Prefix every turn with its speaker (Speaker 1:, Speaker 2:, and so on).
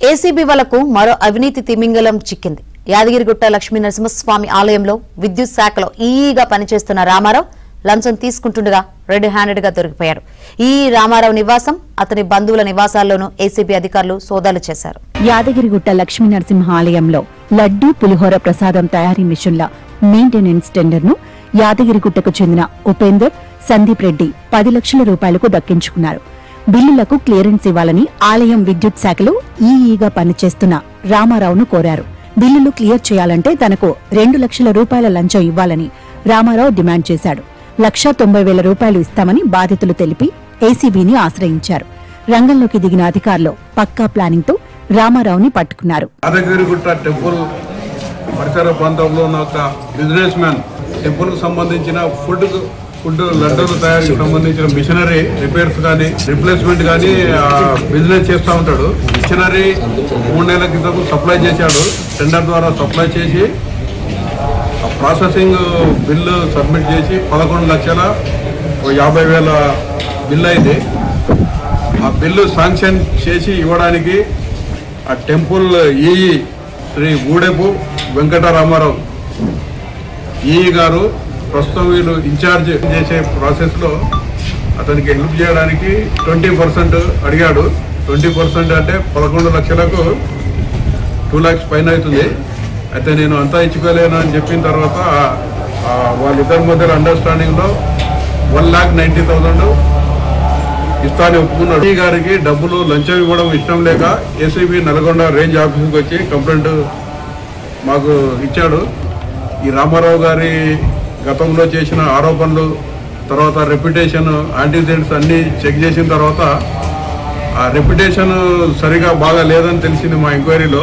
Speaker 1: ACB వాళ్లకు మరో అవినీతి తిమింగలం చిక్కింది. యాదగిరిగుట్ట లక్ష్మీ నరసింహస్వామి ఆలయంలో విద్యుత్ శాఖలో ఈఈగా పనిచేస్తున్న రామారావు లంచం తీసుకుంటుండగా రెడ్ హ్యాండెడ్ గా దొరికిపోయాడు. ఈ రామారావు నివాసం, అతని బంధువుల నివాసాల్లోనూ ఏసీబీ అధికారులు సోదాలు చేశారు.
Speaker 2: యాదగిరిగుట్ట లక్ష్మీ నరసింహ ఆలయంలో లడ్డూ పులిహోర ప్రసాదం తయారీ మిషన్ల మెయింటెనెన్స్ టెండర్ ను యాదగిరిగుట్టకు చెందిన ఉపేందర్, సందీప్ రెడ్డి 10 లక్షల రూపాయలకు దక్కించుకున్నారు. బిల్లులకు క్లియరెన్స్ ఇవ్వాలని ఆలయం విద్యుత్ శాఖలో ఈఈగా పనిచేస్తున్న రామారావును కోరారు. బిల్లులు క్లియర్ చేయాలంటే తనకు 2 లక్షల రూపాయల లంచం ఇవ్వాలని రామారావు డిమాండ్ చేశాడు. 1,90,000 రూపాయలు ఇస్తామని బాధితులు తెలిపి ఏసీబీని ఆశ్రయించారు. రంగంలోకి దిగిన అధికారులు పక్కా ప్లానింగ్ తో రామారావుని పట్టుకున్నారు.
Speaker 3: యాదగిరిగుట్ట టెంపుల్ పరిసర ప్రాంతంలో ఉన్న ఒక బిజినెస్ మ్యాన్ టెంపుల్ కు సంబంధించిన ఫుడ్ లడ్డూలు తయారీకి సంబంధించిన మిషనరీ రిపేర్స్ కానీ రిప్లేస్మెంట్ కానీ బిజినెస్ చేస్తూ ఉంటాడు. మిషనరీ 3 నెలల క్రితం సప్లై చేశాడు. టెండర్ ద్వారా సప్లై చేసి ప్రాసెసింగ్ బిల్లు సబ్మిట్ చేసి 11,50,000 బిల్లు అయింది. ఆ బిల్లు శాంక్షన్ చేసి ఇవ్వడానికి ఆ temple EE Shri Gudepu Venkataramarao EE garu ప్రస్తుతం వీళ్ళు ఇన్ఛార్జ్ చేసే ప్రాసెస్లో అతనికి హెల్ప్ చేయడానికి 20% అడిగాడు. 20% అంటే 11 లక్షలకు 2 lakhs పైన అవుతుంది. అయితే నేను అంతా ఇచ్చుకోలేను అని చెప్పిన తర్వాత వాళ్ళిద్దరి మధ్య అండర్స్టాండింగ్లో 1,90,000 ఇస్తానని ఒప్పుకున్నాడు. ఈ గారికి డబ్బులు లంచం ఇవ్వడం ఇష్టం లేక ఏసీబీ నల్గొండ రేంజ్ ఆఫీస్కి వచ్చి కంప్లైంట్ మాకు ఇచ్చాడు. ఈ రామారావు గారి గతంలో చేసిన ఆరోపణలు, తర్వాత రెప్యుటేషన్, యాంటీసెంట్స్ అన్నీ చెక్ చేసిన తర్వాత ఆ రెప్యుటేషన్ సరిగా బాగా లేదని తెలిసింది మా ఎంక్వైరీలో.